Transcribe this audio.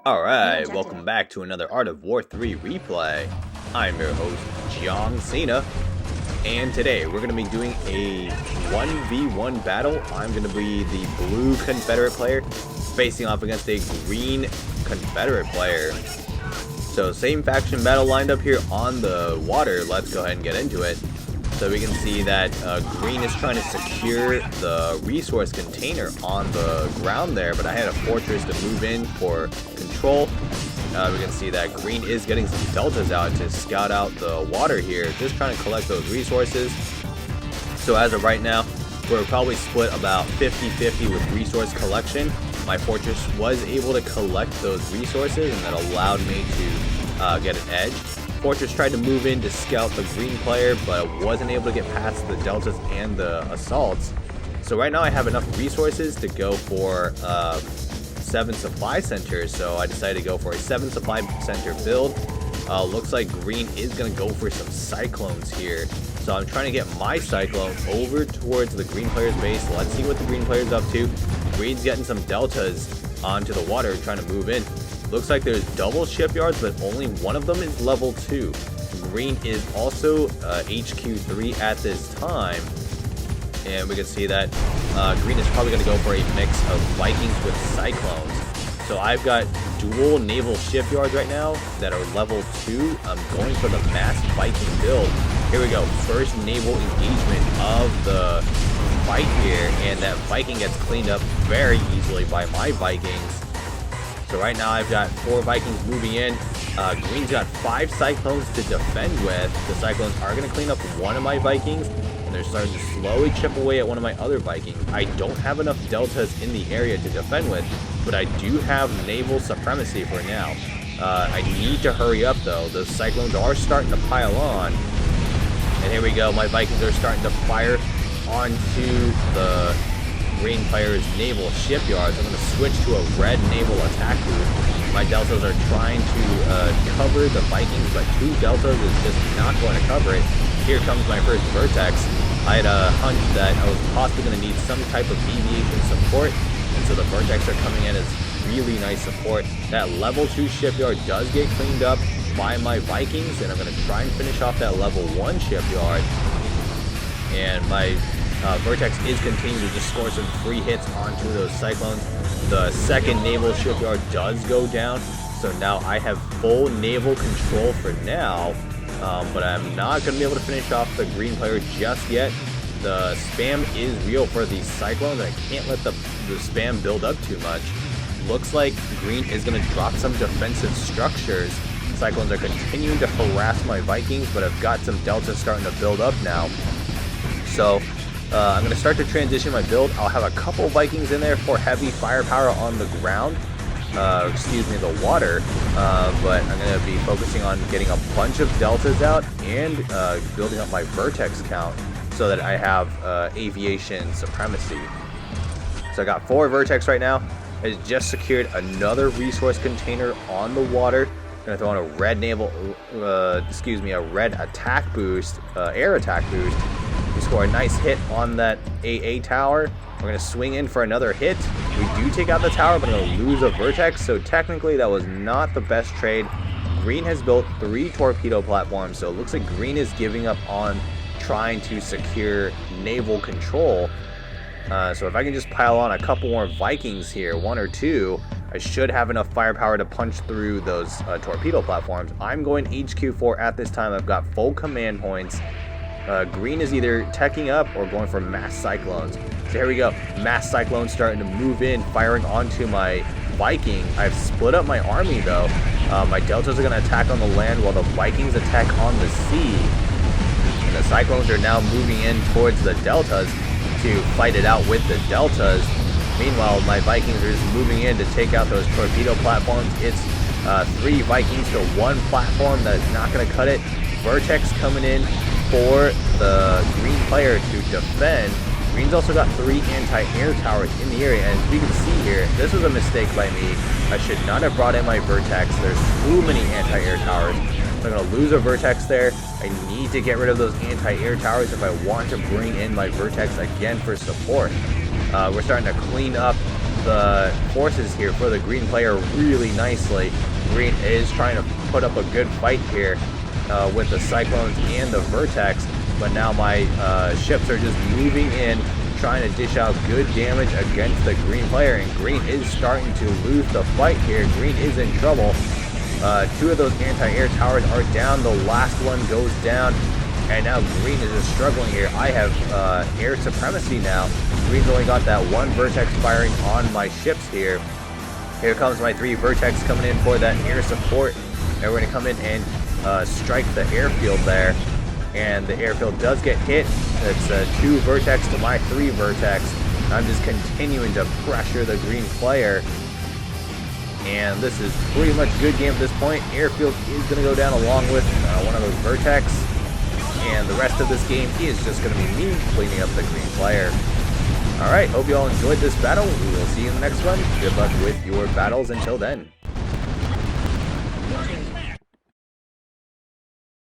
Alright, welcome back to another Art of War 3 replay. I'm your host, JEONG SINAH, and today we're going to be doing a 1v1 battle. I'm going to be the blue Confederate player facing off against a green Confederate player. So same faction battle lined up here on the water. Let's go ahead and get into it. So we can see that green is trying to secure the resource container on the ground there, but I had a fortress to move in for control. We can see that green is getting some deltas out to scout out the water here, just trying to collect those resources. So as of right now, we're probably split about 50-50 with resource collection. My fortress was able to collect those resources, and that allowed me to get an edge. Fortress tried to move in to scout the green player, but wasn't able to get past the deltas and the assaults. So right now I have enough resources to go for 7 supply centers, so I decided to go for a 7 supply center build. Looks like green is going to go for some cyclones here. So I'm trying to get my cyclone over towards the green player's base. Let's see what the green player's up to. Green's getting some deltas onto the water, trying to move in. Looks like there's double shipyards, but only one of them is level 2. Green is also HQ3 at this time. And we can see that green is probably going to go for a mix of Vikings with Cyclones. So I've got dual naval shipyards right now that are level 2. I'm going for the mass Viking build. Here we go. First naval engagement of the fight here. And that Viking gets cleaned up very easily by my Vikings. So right now I've got 4 Vikings moving in. Green's got 5 Cyclones to defend with. The Cyclones are going to clean up one of my Vikings, and they're starting to slowly chip away at one of my other Vikings. I don't have enough deltas in the area to defend with, but I do have naval supremacy for now. I need to hurry up though. The Cyclones are starting to pile on. And here we go. My Vikings are starting to fire onto the green player's naval shipyards. I'm going to switch to a red naval attack boost. My deltas are trying to cover the Vikings, but 2 deltas is just not going to cover it. Here comes my first Vertex. I had a hunch that I was possibly going to need some type of aviation support, and so the Vertex are coming in as really nice support. That level 2 shipyard does get cleaned up by my Vikings, and I'm going to try and finish off that level 1 shipyard. And my Vertex is continuing to just score some free hits onto those Cyclones. The second naval shipyard does go down, so now I have full naval control for now, but I'm not going to be able to finish off the green player just yet. The spam is real for these Cyclones. I can't let the spam build up too much. Looks like green is going to drop some defensive structures. Cyclones are continuing to harass my Vikings, but I've got some deltas starting to build up now. So I'm going to start to transition my build. I'll have a couple Vikings in there for heavy firepower on the ground, the water, but I'm going to be focusing on getting a bunch of deltas out and building up my Vertex count so that I have aviation supremacy. So I got 4 Vertex right now. I just secured another resource container on the water. I'm going to throw on a red a red attack boost, air attack boost. We score a nice hit on that AA tower. We're going to swing in for another hit. We do take out the tower, but I'm going to lose a Vertex, so technically that was not the best trade. Green has built 3 torpedo platforms, so it looks like green is giving up on trying to secure naval control. So if I can just pile on a couple more Vikings here, 1 or 2, I should have enough firepower to punch through those torpedo platforms. I'm going HQ4 at this time. I've got full command points. Green is either teching up or going for mass Cyclones. So here we go. Mass Cyclones starting to move in, firing onto my Viking. I've split up my army though. My deltas are going to attack on the land while the Vikings attack on the sea. And the Cyclones are now moving in towards the deltas to fight it out with the deltas. Meanwhile, my Vikings are just moving in to take out those torpedo platforms. It's 3 Vikings to 1 platform. That's not going to cut it. Vertex coming in for the green player to defend. Green's also got 3 anti-air towers in the area, and as you can see here, this was a mistake by me. I should not have brought in my Vertex. There's too many anti-air towers. I'm going to lose a Vertex there. I need to get rid of those anti-air towers if I want to bring in my Vertex again for support. We're starting to clean up the forces here for the green player really nicely. Green is trying to put up a good fight here with the Cyclones and the Vertex, but now my ships are just moving in, trying to dish out good damage against the green player, and green is starting to lose the fight here. Green is in trouble. 2 of those anti-air towers are down. The last one goes down, and now green is just struggling here. I have air supremacy now. Green's only got that 1 Vertex firing on my ships here. Here comes my 3 Vertex coming in for that air support, and we're going to come in and strike the airfield there. And the airfield does get hit. It's 2 Vertex to my 3 Vertex. I'm just continuing to pressure the green player. And this is pretty much a good game at this point. Airfield is going to go down along with one of those Vertex. And the rest of this game is just going to be me cleaning up the green player. Alright, hope you all enjoyed this battle. We will see you in the next one. Good luck with your battles until then.